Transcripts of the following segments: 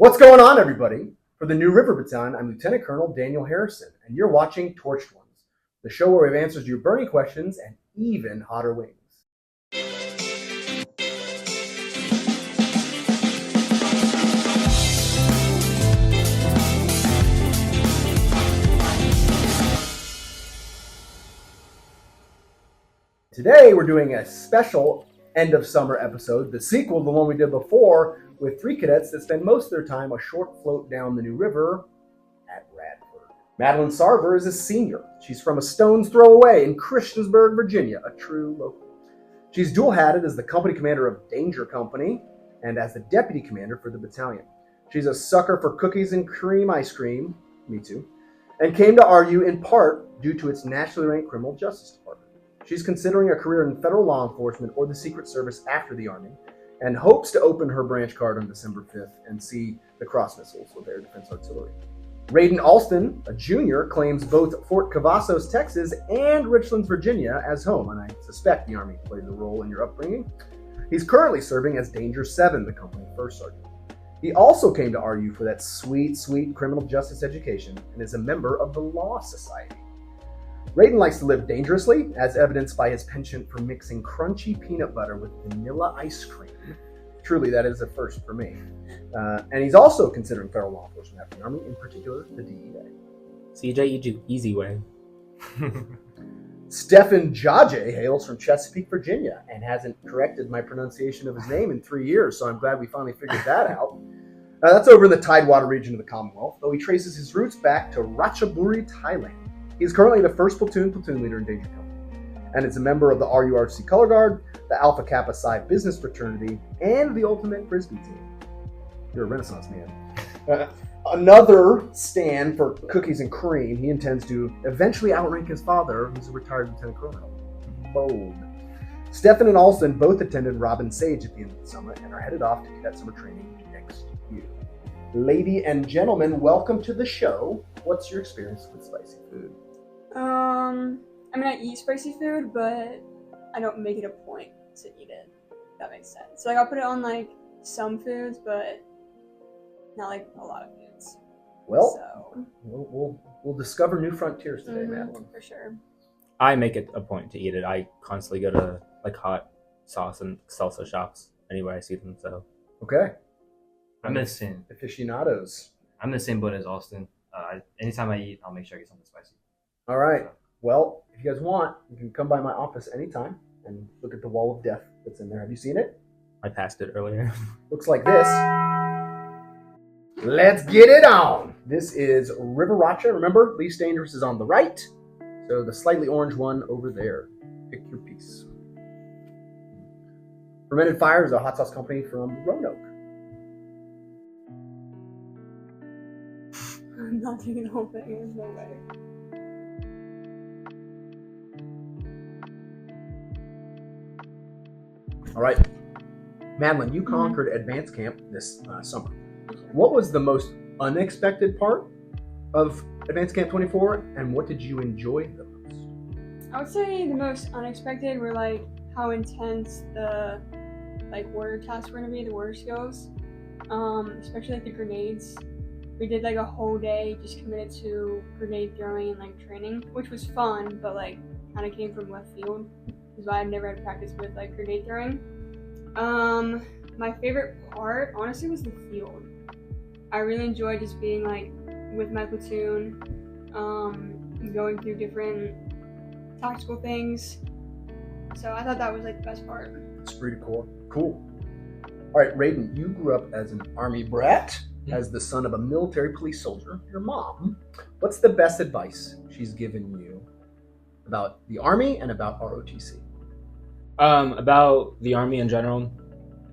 What's going on, everybody? For the New River Battalion, I'm Lieutenant Colonel Daniel Harrison, and you're watching Torched Ones, the show where we have answers to your burning questions and even hotter wings. Today, we're doing a special end of summer episode, the sequel to the one we did before, with three cadets that spend most of their time a short float down the New River at Radford. Madeline Sarver is a senior. She's from a stone's throw away in Christiansburg, Virginia, a true local. She's dual-hatted as the company commander of Danger Company and as the deputy commander for the battalion. She's a sucker for cookies and cream ice cream, me too, and came to RU in part due to its nationally ranked criminal justice department. She's considering a career in federal law enforcement or the Secret Service after the Army, and hopes to open her branch card on December 5th and see the cross missiles with Air Defense Artillery. Raiden Alston, a junior, claims both Fort Cavazos, Texas and Richlands, Virginia as home, and I suspect the Army played a role in your upbringing. He's currently serving as Danger 7, the company first sergeant. He also came to RU for that sweet, sweet criminal justice education and is a member of the Law Society. Raiden likes to live dangerously, as evidenced by his penchant for mixing crunchy peanut butter with vanilla ice cream. Truly, that is a first for me. And he's also considering federal law enforcement after the Army, in particular the DEA. CJ easy way. Stephen Jaje hails from Chesapeake, Virginia, and hasn't corrected my pronunciation of his name in 3 years, so I'm glad we finally figured that out. That's over in the Tidewater region of the Commonwealth, though he traces his roots back to Ratchaburi, Thailand. He's currently the first platoon leader in Danger Company, and is a member of the RURC Color Guard, the Alpha Kappa Psi Business Fraternity, and the Ultimate Frisbee team. You're a Renaissance man. Another stand for cookies and cream, he intends to eventually outrank his father, who's a retired lieutenant colonel. Bold. Stephen and Alston both attended Robin Sage at the end of the summer and are headed off to cadet summer training next year. Lady and gentlemen, welcome to the show. What's your experience with spicy food? I mean, I eat spicy food, but I don't make it a point to eat it. If that makes sense. So, I'll put it on, some foods, but not, a lot of foods. Well, so. we'll discover new frontiers today, Madeline. For sure. I make it a point to eat it. I constantly go to, hot sauce and salsa shops anywhere I see them, so. Okay. I'm the same. Aficionados. I'm the same boat as Austin. Anytime I eat, I'll make sure I get something spicy. All right. Well, if you guys want, you can come by my office anytime and look at the wall of death that's in there. Have you seen it? I passed it earlier. Looks like this. Let's get it on. This is River Racha. Remember, least dangerous is on the right. So the slightly orange one over there. Pick your piece. Fermented Fire is a hot sauce company from Roanoke. I'm not taking the whole thing. There's no way. All right. Madeline, you conquered advanced camp this summer. What was the most unexpected part of Advanced Camp 24, and what did you enjoy the most? I would say the most unexpected were, how intense the, warrior tasks were going to be, the warrior skills. Especially, the grenades. We did, a whole day just committed to grenade throwing and, training, which was fun, but, kind of came from left field. Because I've never had practice with, grenade throwing. My favorite part, honestly, was the field. I really enjoyed just being, with my platoon, going through different tactical things. So I thought that was, the best part. It's pretty cool. Cool. All right, Raiden, you grew up as an Army brat, as the son of a military police soldier. Your mom, what's the best advice she's given you about the Army and about ROTC? About the Army in general,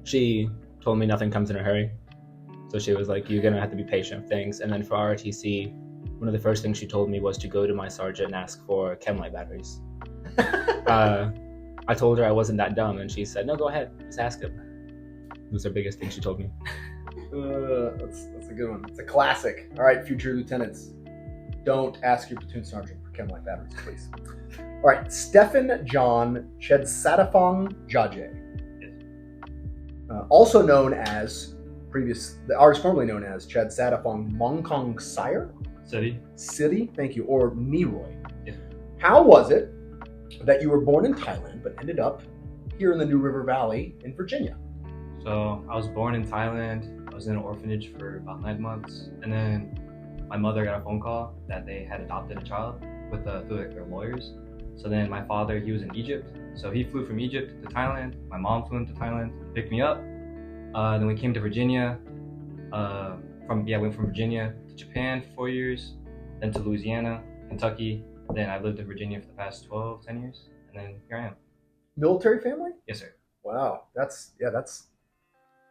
she told me nothing comes in a hurry. So she was like, you're going to have to be patient with things. And then for ROTC, one of the first things she told me was to go to my sergeant and ask for chem-light batteries. I told her I wasn't that dumb, and she said, no, go ahead, just ask him. It was her biggest thing she told me. That's a good one. It's a classic. All right, future lieutenants, don't ask your platoon sergeant for chem-light batteries, please. All right, Stephen John Chedsatafong Jaje, also known as artist formerly known as Chad Sadafong Mongkong Sire City, thank you, or Miroy. Yeah. How was it that you were born in Thailand but ended up here in the New River Valley in Virginia? So I was born in Thailand. I was in an orphanage for about 9 months, and then my mother got a phone call that they had adopted a child through their lawyers. So then my father, he was in Egypt, so he flew from Egypt to Thailand. My mom flew into Thailand to pick me up. Then we came to Virginia. Went from Virginia to Japan for 4 years, then to Louisiana, Kentucky. Then I lived in Virginia for the past 10 years, and then here I am. Military family? Yes, sir. Wow,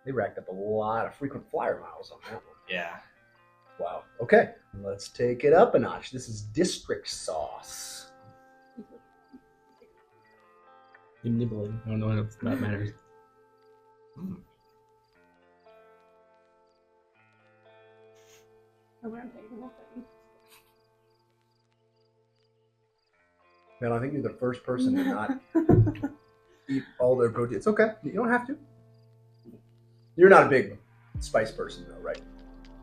they racked up a lot of frequent flyer miles on that one. Yeah. Wow. Okay, let's take it up a notch. This is district sauce. You're nibbling. I don't know if that matters. I wouldn't take the whole thing. Man, I think you're the first person to not eat all their protein. It's okay. You don't have to. You're not a big spice person, though, right?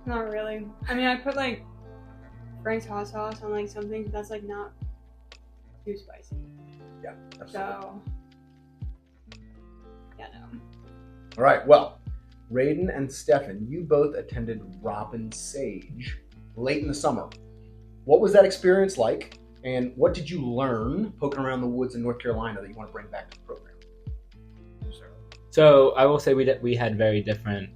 Not really. I mean, I put like Frank's hot sauce on like something that's like not too spicy. Yeah, absolutely. So, yeah, no. All right, well, Raiden and Stephen, you both attended Robin Sage late in the summer. What was that experience like, and what did you learn poking around the woods in North Carolina that you want to bring back to the program? So I will say we had very different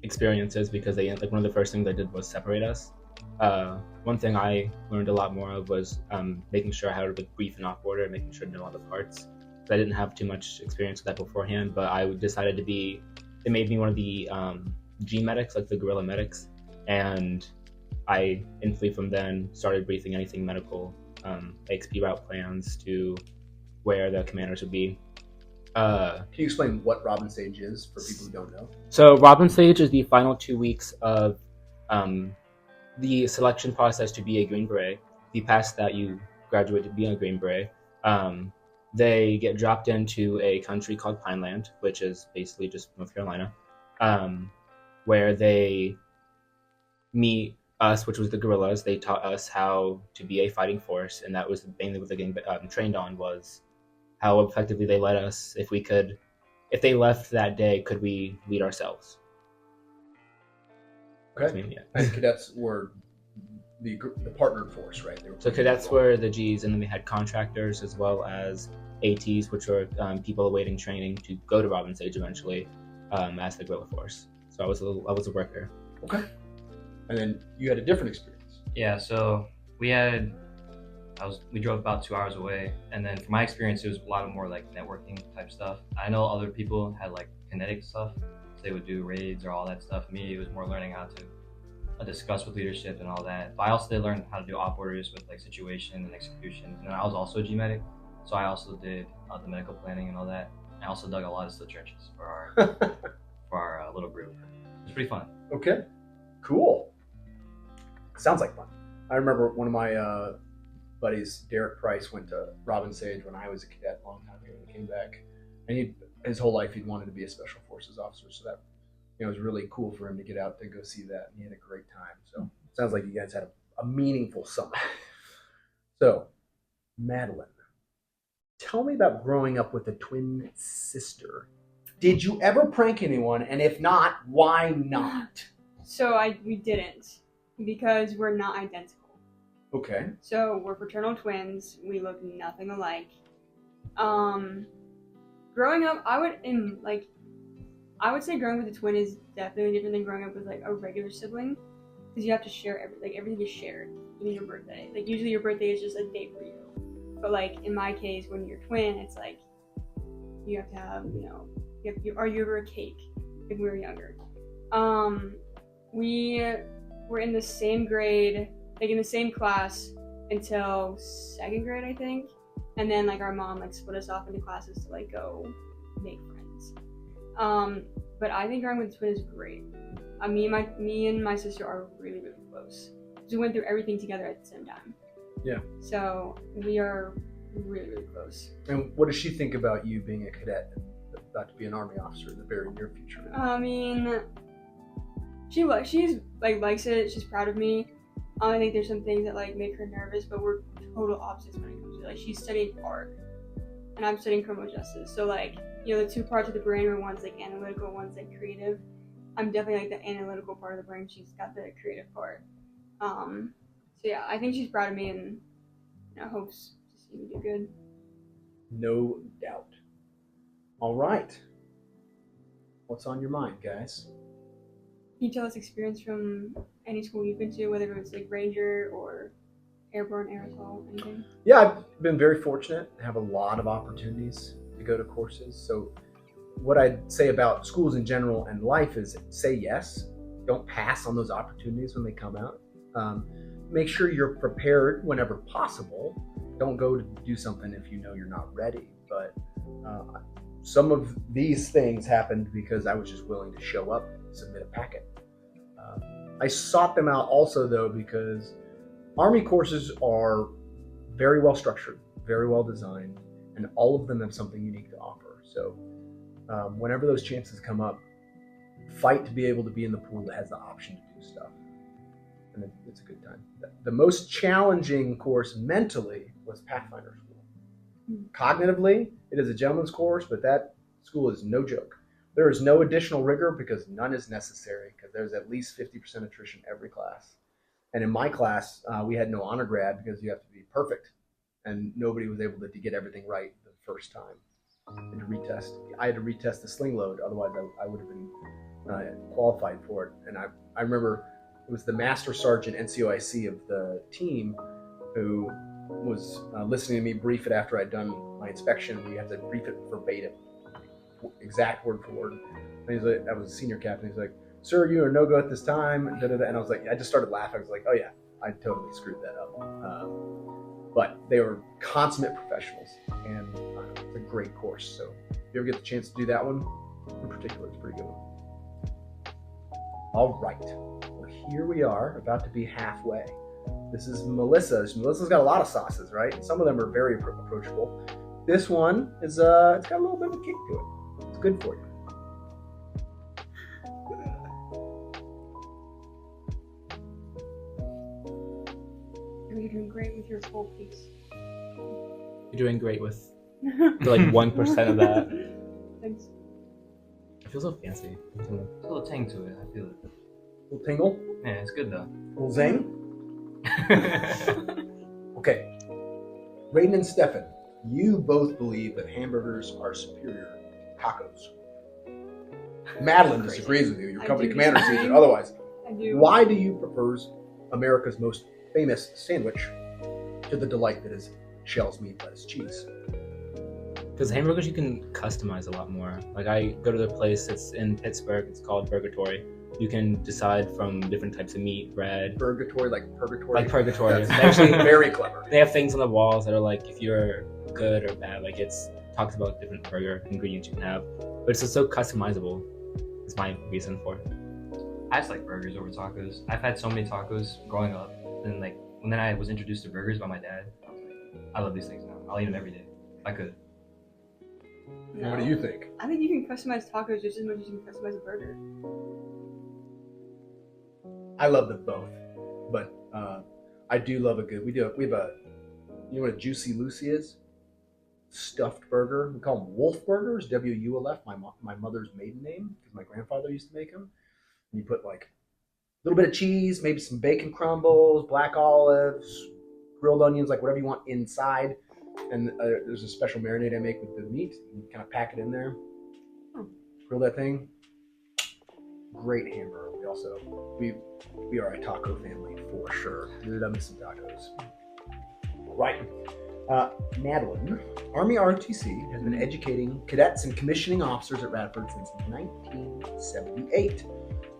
experiences because one of the first things they did was separate us. One thing I learned a lot more of was making sure I had a brief and off order, making sure to know all the parts. I didn't have too much experience with that beforehand, but I decided they made me one of the G medics, like the guerrilla medics, and I instantly from then started briefing anything medical, XP route plans to where the commanders would be. Can you explain what Robin Sage is for people who don't know? So Robin Sage is the final 2 weeks of the selection process to be a Green Beret. If you pass that, you graduate to be a Green Beret. They get dropped into a country called Pineland, which is basically just North Carolina, where they meet us, which was the guerrillas. They taught us how to be a fighting force, and that was mainly what they're getting trained on, was how effectively they led us. If they left that day, could we lead ourselves? Okay. I mean, yeah. And cadets were the partnered force, right? So cadets were the Gs, and then we had contractors as well as ATs, which were people awaiting training to go to Robin Sage eventually as the guerrilla force. So I was a worker. Okay. And then you had a different experience. Yeah, so we drove about 2 hours away, and then from my experience, it was a lot more like networking type stuff. I know other people had like kinetic stuff, so they would do raids or all that stuff. Me, it was more learning how to discuss with leadership and all that. But I also did learn how to do op orders with like situation and execution. And I was also a G medic, so I also did the medical planning and all that. I also dug a lot of steel trenches for our little group. It was pretty fun. Okay, cool. Sounds like fun. I remember one of my buddies, Derek Price, went to Robin Sage when I was a cadet a long time ago and came back. And his whole life he'd wanted to be a special forces officer, so that it was really cool for him to get out to go see that, and he had a great time. So it sounds like you guys had a meaningful summer. So, Madeline, tell me about growing up with a twin sister. Did you ever prank anyone, and if not, why not? So we didn't, because we're not identical. Okay. So we're fraternal twins. We look nothing alike. Growing up, I would say growing with a twin is definitely different than growing up with like a regular sibling, because you have to share everything is shared. Even your birthday, like usually your birthday is just a date for you, but like in my case, when you're twin, it's like you have to have you over a cake. If we were younger, we were in the same grade, like in the same class until 2nd grade, I think, and then like our mom like split us off into classes to like go make friends. But I think growing with a twin is great. Me and my sister are really, really close. We went through everything together at the same time. Yeah. So we are really, really close. And what does she think about you being a cadet? about to be an Army officer in the very near future? I mean, she's like likes it. She's proud of me. I think there's some things that like make her nervous, but we're total opposites when it comes to it. Like she's studying art, and I'm studying criminal justice. So like, you know, the two parts of the brain are one's like analytical, one's like creative. I'm definitely like the analytical part of the brain. She's got the creative part. So yeah, I think she's proud of me, and you know, hopes to see me do good. No doubt. All right. What's on your mind, guys? Can you tell us experience from any school you've been to, whether it's like Ranger or Airborne, Aerosol, anything? Yeah, I've been very fortunate to have a lot of opportunities to go to courses. So what I'd say about schools in general and life is say yes. Don't pass on those opportunities when they come out. Make sure you're prepared whenever possible. Don't go to do something if you know you're not ready. But some of these things happened because I was just willing to show up and submit a packet. I sought them out also, though, because Army courses are very well structured, very well designed, and all of them have something unique to offer. So whenever those chances come up, fight to be able to be in the pool that has the option to do stuff. And it's a good time. The most challenging course mentally was Pathfinder School. Cognitively, it is a gentleman's course, but that school is no joke. There is no additional rigor because none is necessary, because there's at least 50% attrition every class. And in my class, we had no honor grad because you have to be perfect, and nobody was able to get everything right the first time. And to retest, I had to retest the sling load, otherwise I would have been qualified for it. And I remember it was the master sergeant NCOIC of the team who was listening to me brief it after I'd done my inspection. We had to brief it verbatim, exact word for word. And he's like, I was a senior captain. He's like, "Sir, you are no go at this time." And I was like, I just started laughing. I was like, "Oh yeah, I totally screwed that up." But they were consummate professionals, and it's a great course. So if you ever get the chance to do that one, in particular, it's a pretty good one. All right, well, here we are, about to be halfway. This is Melissa's. Melissa's got a lot of sauces, right? And some of them are very approachable. This one is it's got a little bit of a kick to it. It's good for you. You're doing great with your full piece. You're doing great with like 1% of that. Thanks. I feel so fancy. There's a little tang to it. I feel it. Little tingle, Yeah, it's good though. little zing. Okay, Raiden and Stephen, you both believe that hamburgers are superior to tacos. Madeline disagrees with you. Your I company do commander sees it disagree. otherwise. I do. Why do you prefer America's most famous sandwich to the delight that is shells, meat, lettuce, cheese? Because hamburgers you can customize a lot more. Like I go to the place that's in Pittsburgh. It's called Burgatory. You can decide from different types of meat, bread. Purgatory, like purgatory. Like purgatory. That's actually very clever. They have things on the walls that are like if you're good or bad. Like it's talks about different burger ingredients you can have, but it's just so customizable. Is my reason for it. I just like burgers over tacos. I've had so many tacos growing up, and like when then I was introduced to burgers by my dad, I was like, I love these things now. I'll eat them every day if I could. No. What do you think? I think you can customize tacos just as much as you can customize a burger. I love them both, but I do love a good. We have a. You know what a Juicy Lucy is? Stuffed burger. We call them Wolf burgers. WULF. My mother's maiden name because my grandfather used to make them. And you put like a little bit of cheese, maybe some bacon crumbles, black olives, grilled onions, like whatever you want inside. And there's a special marinade I make with the meat. You kind of pack it in there, grill that thing. Great hamburger. We are a taco family for sure. We love some tacos. Right. Madeline, Army ROTC has been educating cadets and commissioning officers at Radford since 1978.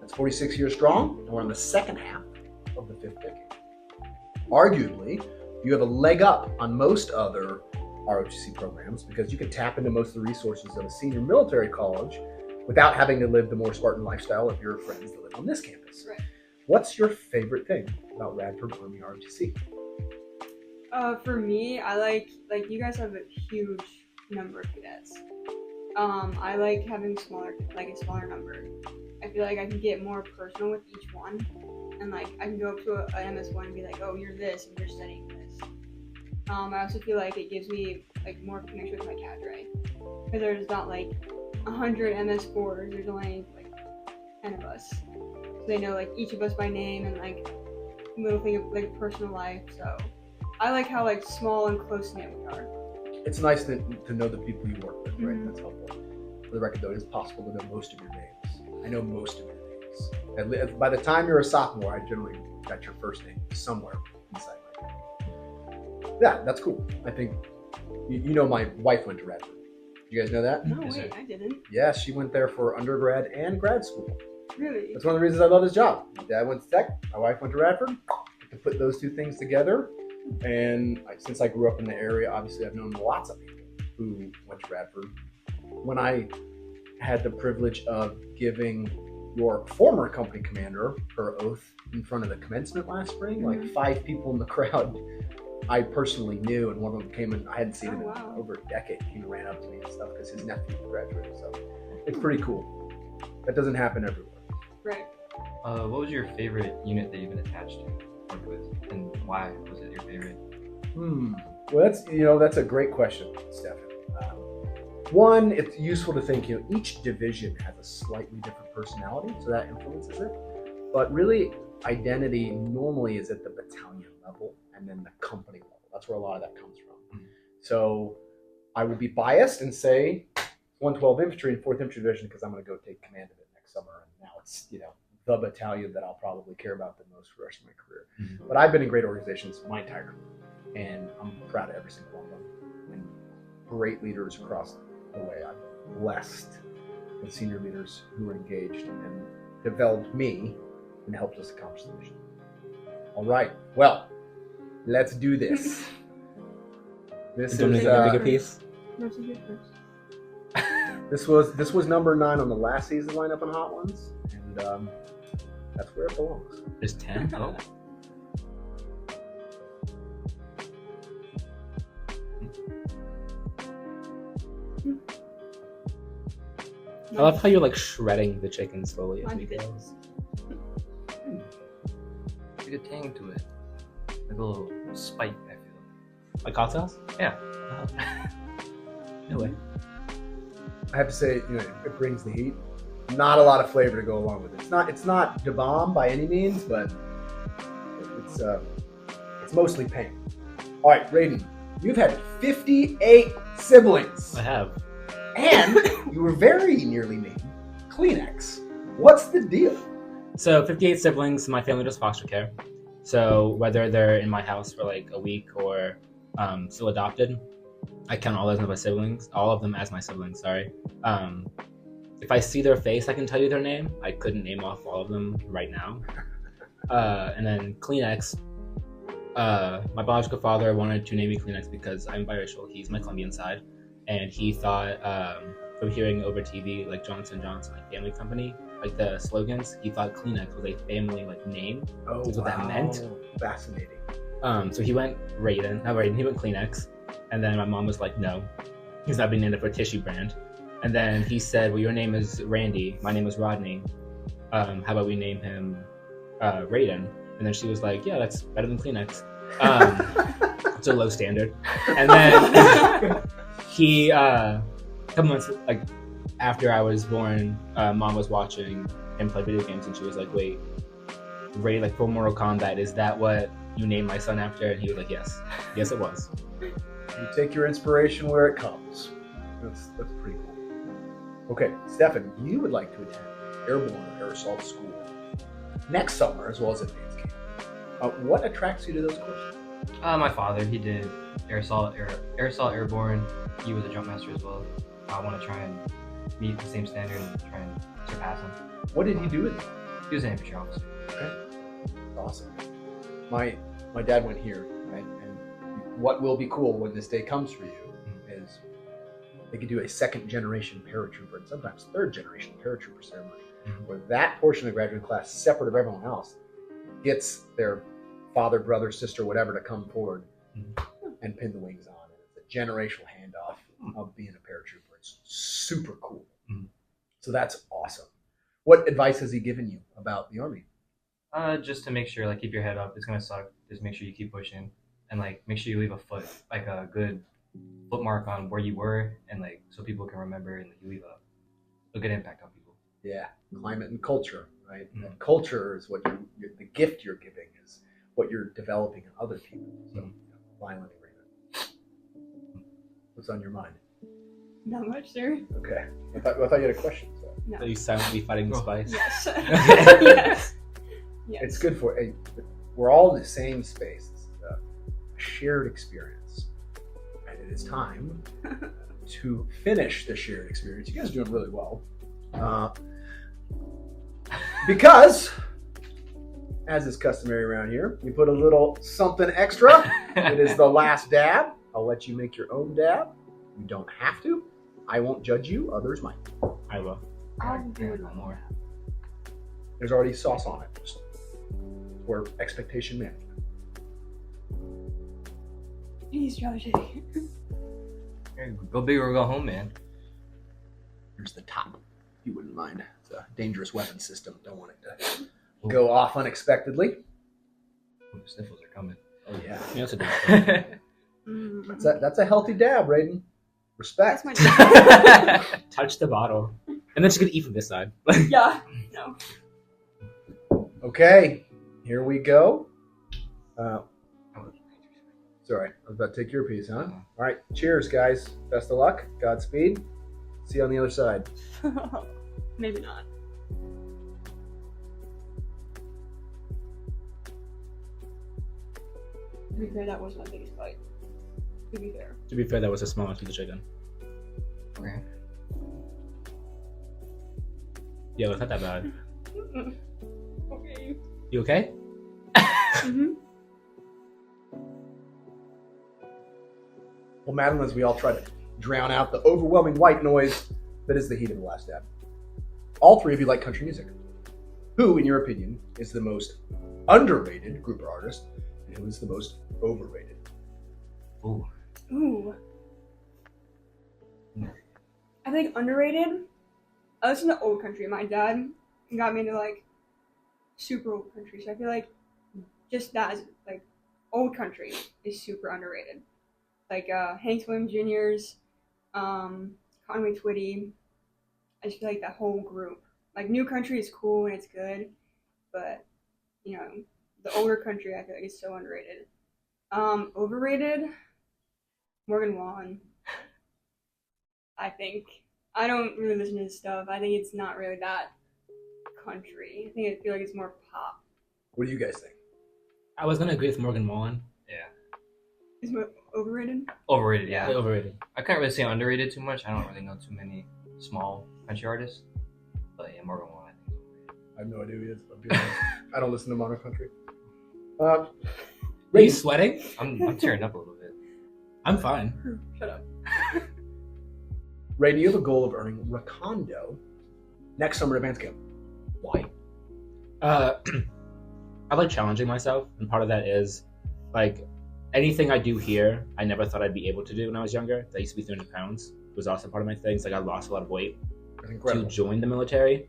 That's 46 years strong, and we're on the second half of the fifth decade. Arguably, you have a leg up on most other ROTC programs because you can tap into most of the resources of a senior military college without having to live the more Spartan lifestyle of your friends that live on this campus. Right. What's your favorite thing about Radford Army ROTC? For me, I like you guys have a huge number of cadets. I like having a smaller number. I feel like I can get more personal with each one, and like I can go up to a MS1 and be like, oh, you're this, and you're studying this. I also feel like it gives me like more connection with my cadre, because there's not like 100 MS4s. There's only like 10 of us, so they know like each of us by name and like little thing of like personal life. So I like how like small and close knit we are. It's nice to know the people you work with, right? Mhm. That's helpful. For the record, though, it is possible to know most of your names. I know most of your names. By the time you're a sophomore, I generally got your first name somewhere inside my name. Yeah, that's cool. I think, you know, my wife went to Radford. You guys know that? No, Is wait, it? I didn't. Yeah, she went there for undergrad and grad school. Really? That's one of the reasons I love this job. My dad went to Tech, my wife went to Radford. To put those two things together, and since I grew up in the area, obviously I've known lots of people who went to Radford. When I had the privilege of giving your former company commander her oath in front of the commencement last spring, like 5 people in the crowd I personally knew, and one of them came in, I hadn't seen him in over a decade. He ran up to me and stuff because his nephew graduated, so it's pretty cool. That doesn't happen everywhere. Right. What was your favorite unit that you've been attached to, worked with, and why was it your favorite? Well, that's a great question, Stephen. One, it's useful to think, each division has a slightly different personality, so that influences it. But really, identity normally is at the battalion level and then the company level. That's where a lot of that comes from. So I would be biased and say 112 Infantry and 4th Infantry Division because I'm going to go take command of it next summer, and now it's the battalion that I'll probably care about the most for the rest of my career. But I've been in great organizations my entire career, and I'm proud of every single one of them. And great leaders across the way. I'm blessed with senior leaders who are engaged and developed me and helped us accomplish the mission. All right, well, let's do this. This is bigger piece. No, so good first. this was number 9 on the last season lineup on Hot Ones, and that's where it belongs. There's 10. Oh. I love how you're like shredding the chicken slowly as we go. There's a good tang to it. Like a little spike, I feel. Like hot sauce? Yeah. Oh. No way. I have to say, it brings the heat. Not a lot of flavor to go along with it. It's not da bomb by any means, but it's mostly pain. All right, Raiden, you've had 58 siblings. I have. And you were very nearly named Kleenex. What's the deal? So 58 siblings, my family does foster care. So whether they're in my house for like a week or still adopted, I count all of them as my siblings, sorry. If I see their face, I can tell you their name. I couldn't name off all of them right now. And then Kleenex, my biological father wanted to name me Kleenex because I'm biracial. He's my Colombian side. And he thought, from hearing over TV, like Johnson & Johnson, like family company, like the slogans, he thought Kleenex was a family like name. Oh, That's what that meant. Fascinating. So he went he went Kleenex. And then my mom was like, no, he's not being named for a tissue brand. And then he said, well, your name is Randy, my name is Rodney. How about we name him Raiden? And then she was like, yeah, that's better than Kleenex. It's a low standard. And then he, a couple months like after I was born, mom was watching him play video games, and she was like, wait, Ray, like for Mortal Kombat, is that what you named my son after? And he was like, yes it was. You take your inspiration where it comes. That's pretty cool. Okay, Stephen, you would like to attend Airborne or Air Assault School next summer as well as advanced camp. What attracts you to those courses? My father, he did Air Assault Airborne. He was a jump master as well. I want to try and meet the same standard and try and surpass him. What did he do with it? He was an infantry officer. Okay, awesome. My dad went here, right? And what will be cool when this day comes for you is they could do a second generation paratrooper and sometimes third generation paratrooper ceremony, where that portion of the graduating class, separate of everyone else, gets their father, brother, sister, whatever to come forward and pin the wings on. And it's a generational handoff of being a paratrooper. It's super cool. Mhm. So that's awesome. What advice has he given you about the Army? Just to make sure, like, keep your head up. It's gonna suck. Just make sure you keep pushing, and like make sure you leave a good foot mark on where you were, and like so people can remember, and like, you leave a good impact on people. Yeah, climate and culture, right? Mhm. And culture is what the gift you're giving is what you're developing in other people. So, Mhm. violent agreement. What's on your mind? Not much, sir. Okay, I thought you had a question. So. No. Are you silently fighting the Oh. spice? Yes. Yes. Yes. It's good for. We're all in the same space. It's a shared experience, and it is time to finish the shared experience. You guys are doing really well, because, as is customary around here, we put a little something extra. It is the last dab. I'll let you make your own dab. You don't have to. I won't judge you. Others might. I will. I'll do it no more. There's already sauce on it. Just for expectation management. Please, Josh. Go big or go home, man. Here's the top, if you wouldn't mind. It's a dangerous weapon system. Don't want it to go off unexpectedly. Ooh, sniffles are coming. Oh yeah, You know what to do. that's a healthy dab, Raiden. Respect. That's my Touch the bottle. And then she's gonna eat from this side. Yeah. No. Okay, here we go. Sorry, I was about to take your piece, huh? All right, cheers, guys. Best of luck. Godspeed. See you on the other side. Maybe not. To be fair, that was my biggest bite. To be fair. To be fair, that was a small piece of chicken. Okay. Yeah, it's not that bad. Okay. You okay? Mm-hmm. Well, Madeline, as we all try to drown out the overwhelming white noise that is the heat of the last dab, all three of you like country music. Who, in your opinion, is the most underrated group or artist, and who is the most overrated? Ooh. Ooh. I think underrated. I listen to old country. My dad got me into like super old country, so I feel like just that is like old country is super underrated. Like Hank Williams Jr.'s, Conway Twitty. I just feel like that whole group. Like new country is cool and it's good, but you know the older country I feel like is so underrated. Overrated. Morgan Wallen. I think I don't really listen to his stuff. I think it's not really that country. I feel like it's more pop. What do you guys think? I was gonna agree with Morgan Wallen. Yeah. Is more overrated? Overrated, yeah. Overrated. I can't really say underrated too much. I don't really know too many small country artists. But yeah, Morgan Wallen, I think is overrated. I have no idea who he is. I'll be honest. I don't listen to modern country. Are you sweating? I'm tearing up a little bit. I'm fine. Shut up. Raiden, you have a goal of earning Recondo next summer at Advanced Camp. Why? I like challenging myself, and part of that is like anything I do here, I never thought I'd be able to do when I was younger. I used to be 300 pounds. It was also part of my things. Like I lost a lot of weight That's to incredible. join the military,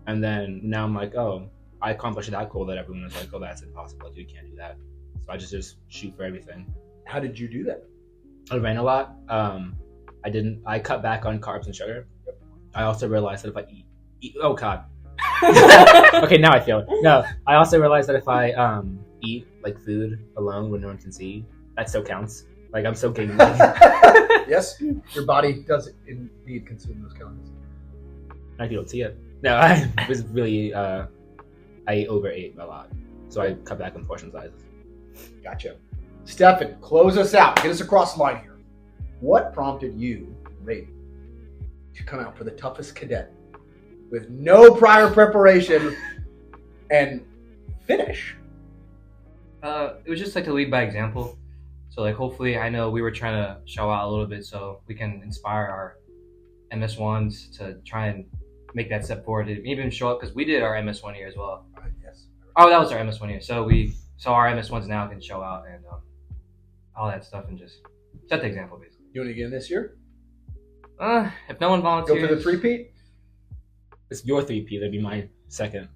and then now I'm like, oh, I accomplished that goal that everyone was like, oh, that's impossible. Like, you can't do that. So I just shoot for everything. How did you do that? I ran a lot. I cut back on carbs and sugar. I also realized that if I eat oh god. Okay, now I feel it. No, I also realized that if I eat like food alone when no one can see, that still counts. Like I'm still gaining weight. Yes, your body does indeed consume those calories. I don't see it. No, I was really I overate a lot, so I cut back on portion sizes. Gotcha. Stefan, close us out. Get us across the line here. What prompted you, Raiden, to come out for the toughest cadet with no prior preparation and finish? It was just like to lead by example. So like hopefully I know we were trying to show out a little bit so we can inspire our MS1s to try and make that step forward to even show up because we did our MS1 year as well. Yes. Oh, that was our MS1 year. So our MS1s now can show out and all that stuff and just set the example basically. You want to get in this year? If no one Go volunteers, for the three-peat? It's your 3P. That'd be my second.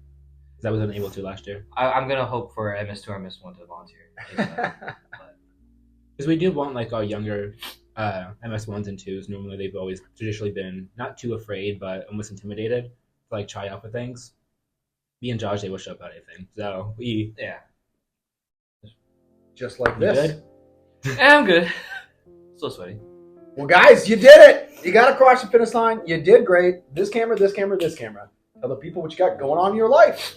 Because I wasn't able to last year. I'm gonna hope for MS2 or MS1 to volunteer. Because we do want like our younger MS1s and 2s. Normally they've always traditionally been not too afraid, but almost intimidated to like try out for things. Me and Jaje will show up at anything. So we Yeah. Just like You this. good? Yeah, I'm good. Still sweaty. Well, guys, you did it. You got across the finish line. You did great. This camera, this camera, this camera. Tell the people what you got going on in your life.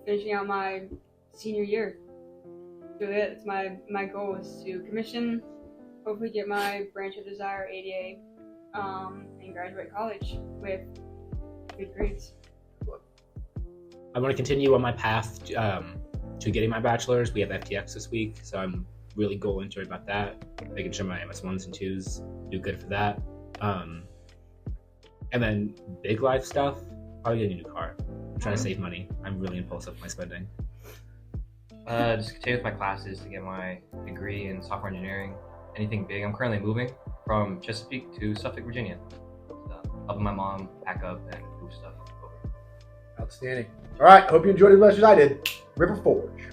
Finishing out my senior year. So that's my goal is to commission, hopefully get my branch of desire ADA, and graduate college with good grades. I want to continue on my path to getting my bachelor's. We have FTX this week, so I'm really goal-oriented about that. Making sure my MS1s and 2s do good for that. And then big life stuff, probably getting a new car. I'm trying to save money. I'm really impulsive with my spending. Just continue with my classes to get my degree in software engineering. Anything big. I'm currently moving from Chesapeake to Suffolk, Virginia. So, helping my mom pack up and move stuff over. Outstanding. All right. Hope you enjoyed it as much as I did. River Forge.